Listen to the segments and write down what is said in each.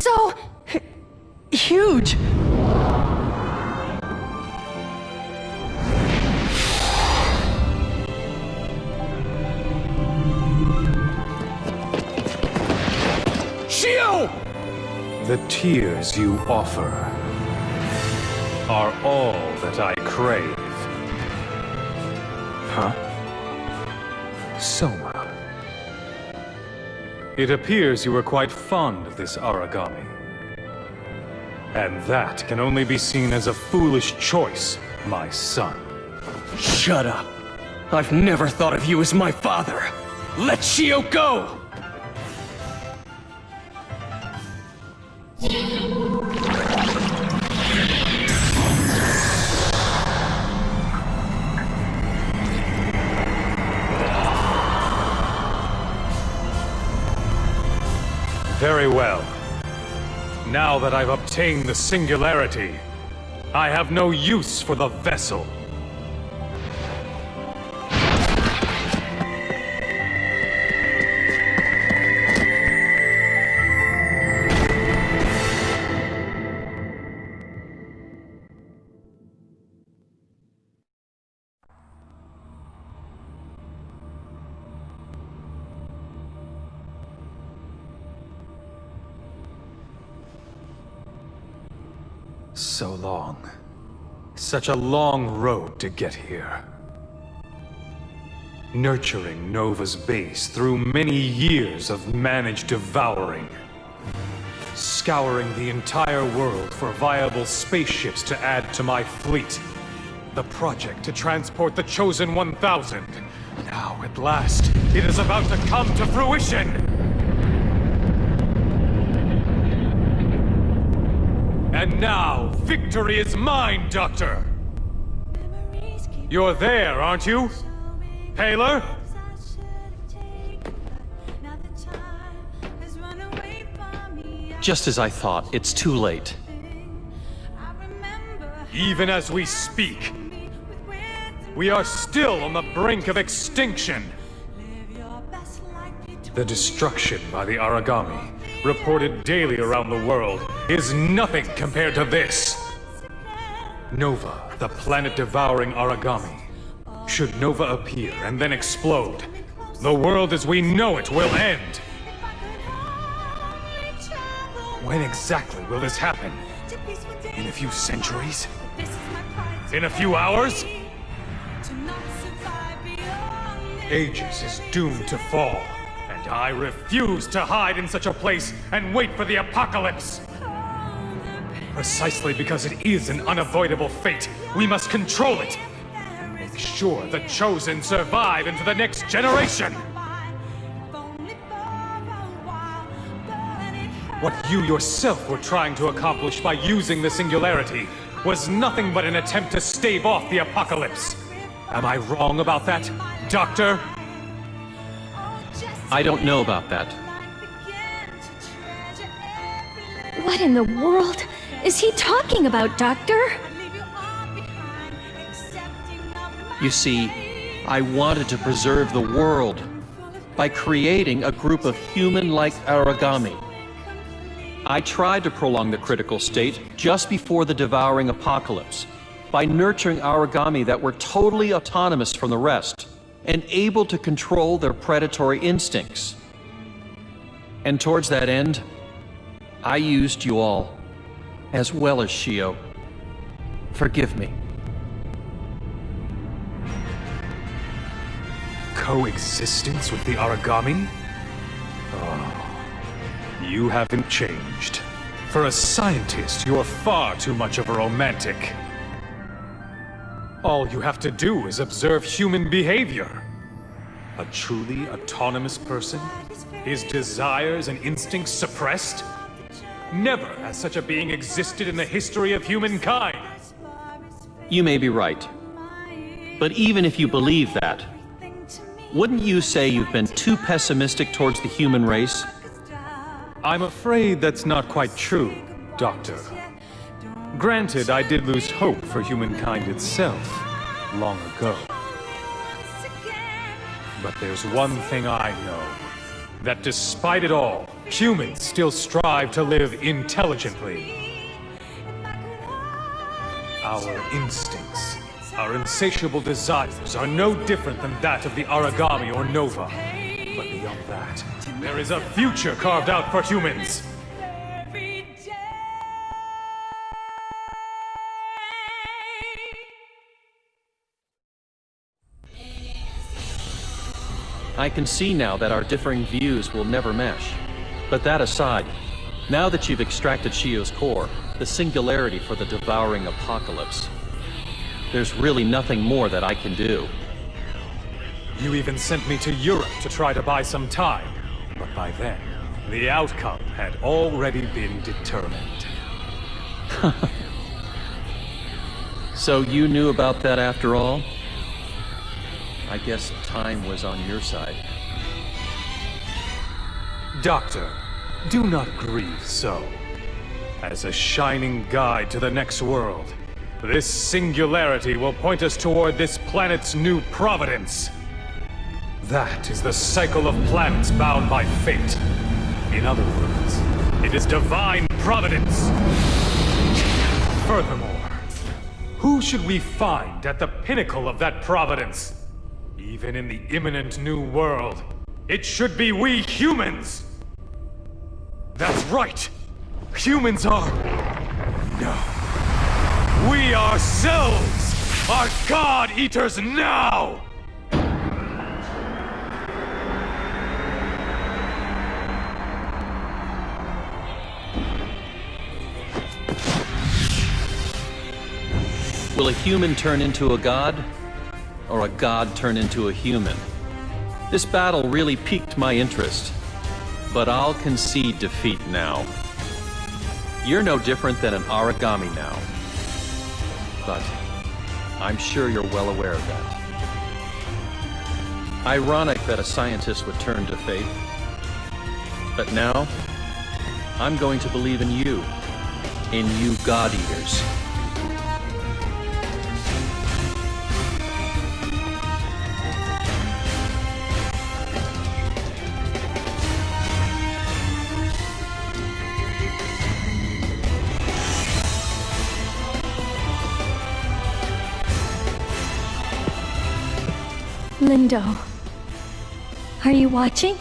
so... huge. Shio! The tears you offer are all that I crave. Huh? Soma. It appears you were quite fond of this origami. And that can only be seen as a foolish choice, my son. Shut up. I've never thought of you as my father. Let Shio go! Very well. Now that I've obtained the singularity, I have no use for the vessel. So long. Such a long road to get here. Nurturing Nova's base through many years of managed devouring. Scouring the entire world for viable spaceships to add to my fleet. The project to transport the Chosen 1000. Now, at last, it is about to come to fruition! And now, victory is mine, Doctor! You're there, aren't you? Paler? Just as I thought, it's too late. Even as we speak, we are still on the brink of extinction. The destruction by the origami, reported daily around the world, is nothing compared to this. Nova, the planet-devouring origami. Should Nova appear and then explode, the world as we know it will end. When exactly will this happen? In a few centuries? In a few hours? Aegis is doomed to fall. I refuse to hide in such a place and wait for the apocalypse! Precisely because it is an unavoidable fate, we must control it! And make sure the Chosen survive into the next generation! What you yourself were trying to accomplish by using the singularity was nothing but an attempt to stave off the apocalypse. Am I wrong about that, Doctor? I don't know about that. What in the world is he talking about, Doctor? You see, I wanted to preserve the world by creating a group of human-like origami. I tried to prolong the critical state just before the devouring apocalypse by nurturing origami that were totally autonomous from the rest and able to control their predatory instincts. And towards that end, I used you all, as well as Shio. Forgive me. Coexistence with the origami? Oh, you haven't changed. For a scientist, you're far too much of a romantic. All you have to do is observe human behavior. A truly autonomous person? His desires and instincts suppressed? Never has such a being existed in the history of humankind! You may be right. But even if you believe that, wouldn't you say you've been too pessimistic towards the human race? I'm afraid that's not quite true, Doctor. Granted, I did lose hope for humankind itself long ago. But there's one thing I know. that despite it all, humans still strive to live intelligently. Our instincts, our insatiable desires are no different than that of the Aragami or Nova. But beyond that, there is a future carved out for humans. I can see now that our differing views will never mesh. But that aside, now that you've extracted Shio's core, the singularity for the devouring apocalypse, there's really nothing more that I can do. You even sent me to Europe to try to buy some time. But by then, the outcome had already been determined. So you knew about that after all? I guess time was on your side. Doctor, do not grieve so. As a shining guide to the next world, this singularity will point us toward this planet's new providence. That is the cycle of planets bound by fate. In other words, it is divine providence. Furthermore, who should we find at the pinnacle of that providence? Even in the imminent new world, it should be we humans! That's right! Humans are... No. We ourselves are God-Eaters now! Will a human turn into a god? Or a god turn into a human? This battle really piqued my interest, but I'll concede defeat now. You're no different than an Aragami now, but I'm sure you're well aware of that. Ironic that a scientist would turn to faith, but now I'm going to believe in you God-Eaters. Lindo, are you watching?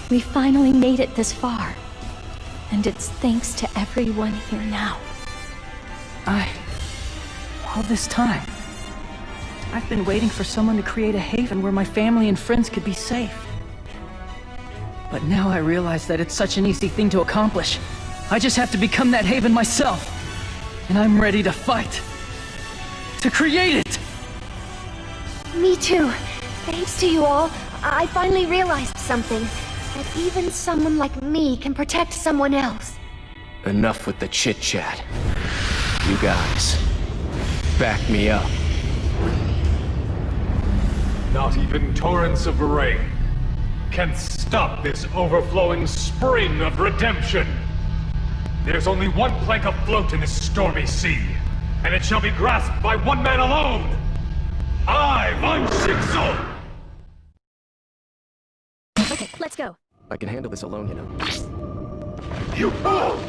We finally made it this far. And it's thanks to everyone here now. All this time, I've been waiting for someone to create a haven where my family and friends could be safe. But now I realize that it's such an easy thing to accomplish. I just have to become that haven myself. And I'm ready to fight. To create it! Me too. Thanks to you all, I finally realized something. That even someone like me can protect someone else. Enough with the chit-chat. You guys, back me up. Not even torrents of rain can stop this overflowing spring of redemption. There's only one plank afloat in this stormy sea, and it shall be grasped by one man alone! I, Von Schicksal! Okay, let's go. I can handle this alone, you know. You fool!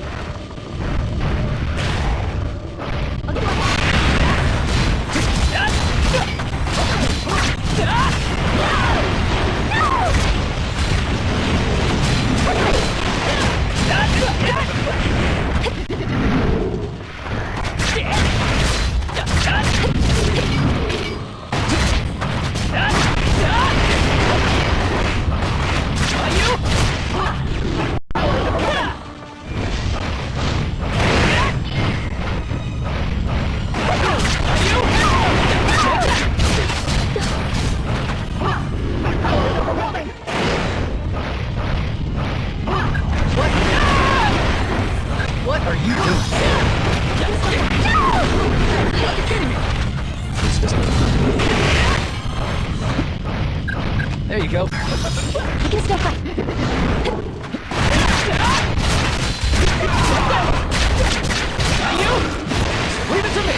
There you go. You can still fight. Leave it to me!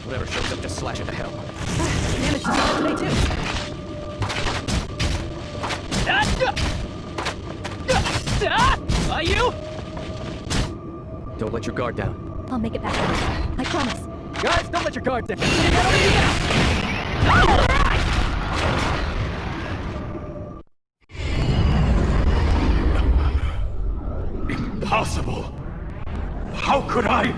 Whatever shows up, just slash it to hell. Managed to do that today, too. Are you? Don't let your guard down. I'll make it back. I promise. Guys, don't let your guard down. Impossible! How could I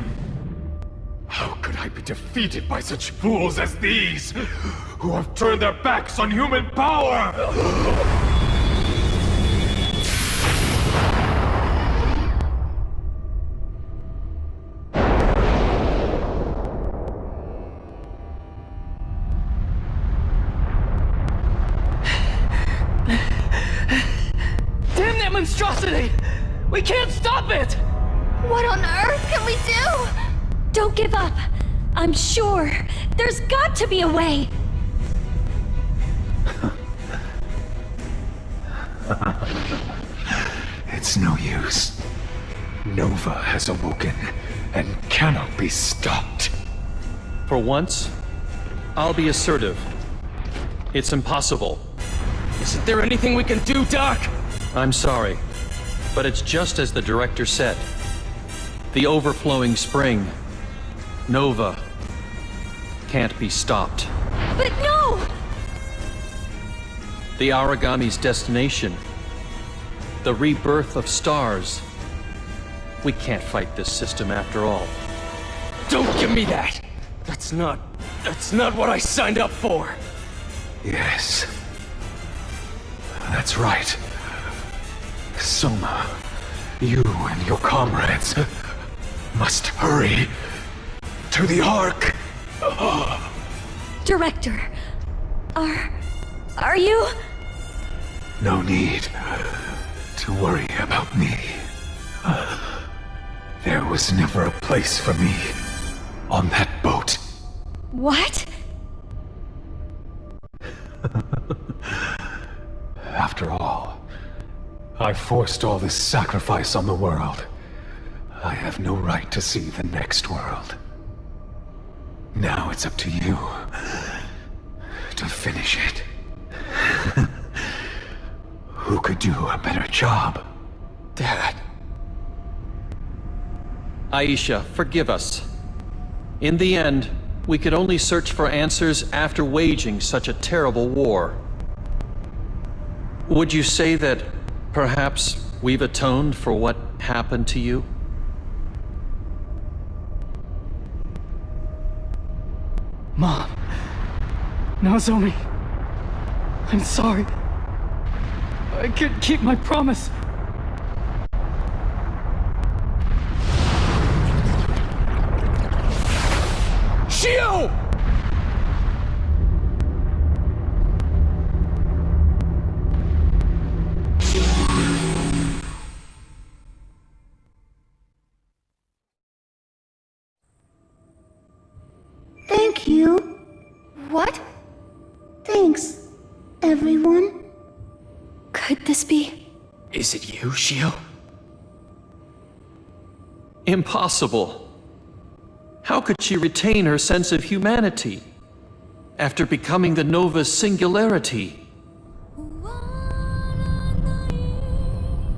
be defeated by such fools as these, who have turned their backs on human power? Damn that monstrosity! We can't stop it! What on earth can we do? Don't give up. I'm sure. There's got to be a way. It's no use. Nova has awoken and cannot be stopped. For once, I'll be assertive. It's impossible. Isn't there anything we can do, Doc? I'm sorry, but it's just as the director said. The overflowing spring, Nova, can't be stopped. But no! The Aragami's destination, the rebirth of stars. We can't fight this system after all. Don't give me that! That's not what I signed up for! Yes. That's right. Soma, you and your comrades must hurry to the Ark. Director, are you? No need to worry about me. There was never a place for me on that boat. What? After all, I forced all this sacrifice on the world. I have no right to see the next world. Now it's up to you to finish it. Who could do a better job? Dad. Aisha, forgive us. In the end, we could only search for answers after waging such a terrible war. Would you say that perhaps we've atoned for what happened to you? Mom. Nozomi. I'm sorry. I couldn't keep my promise. Shio! Thank you. What? Thanks, everyone. Could this be? Is it you, Shio? Impossible. How could she retain her sense of humanity after becoming the Nova's singularity?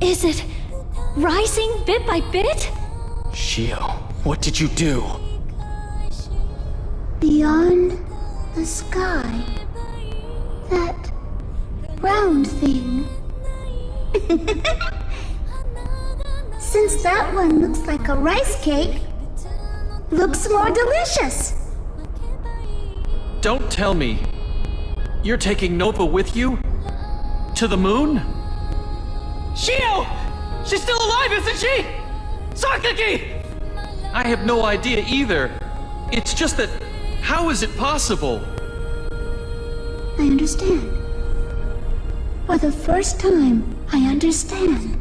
Is it rising bit by bit? Shio, what did you do? Beyond the sky. That round thing. Since that one looks like a rice cake, looks more delicious. Don't tell me. You're taking Nova with you? To the moon? Shio! She's still alive, isn't she? Sakaki! I have no idea either. It's just that, how is it possible? I understand. For the first time, I understand.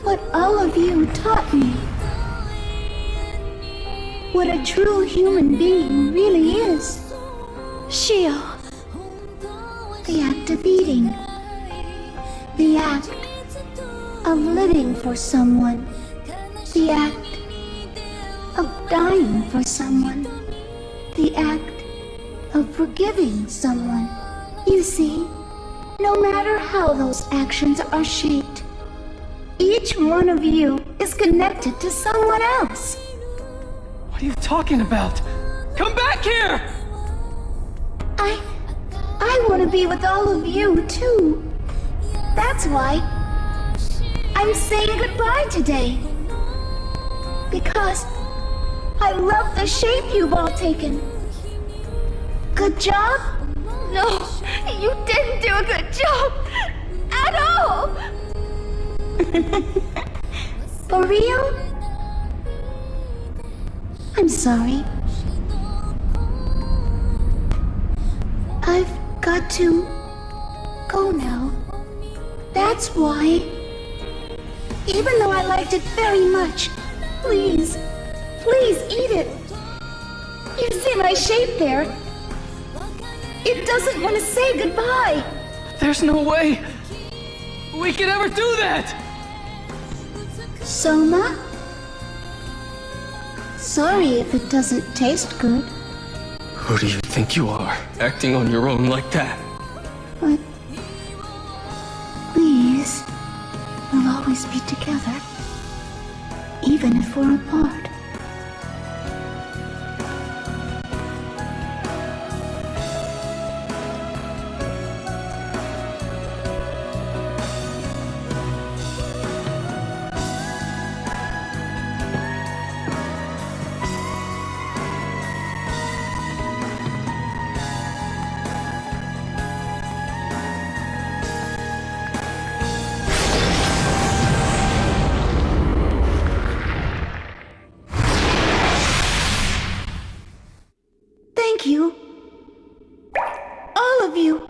What all of you taught me. What a true human being really is. Shio. The act of eating. The act of living for someone. The act of dying for someone. The act of forgiving someone. You see, no matter how those actions are shaped, each one of you is connected to someone else. What are you talking about? Come back here! I want to be with all of you, too. That's why I'm saying goodbye today. Because I love the shape you've all taken. Good job? No, you didn't do a good job at all. For real? I'm sorry. I've got to go now. That's why. Even though I liked it very much, please eat it. You see my shape there? It doesn't want to say goodbye. There's no way we could ever do that! Soma? Sorry if it doesn't taste good. Who do you think you are, acting on your own like that? But please, we'll always be together, even if we're apart. Thank you. All of you.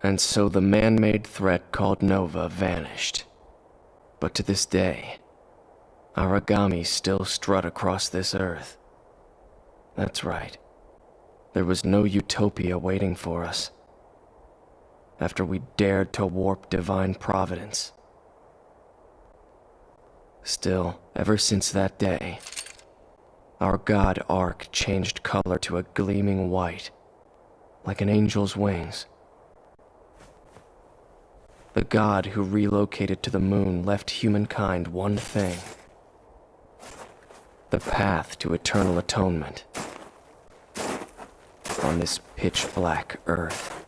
And so the man-made threat called Nova vanished. But to this day, Aragami still strut across this earth. That's right. There was no utopia waiting for us. After we dared to warp divine providence. Still, ever since that day, our god Ark changed color to a gleaming white, like an angel's wings. The god who relocated to the moon left humankind one thing: the path to eternal atonement on this pitch-black earth.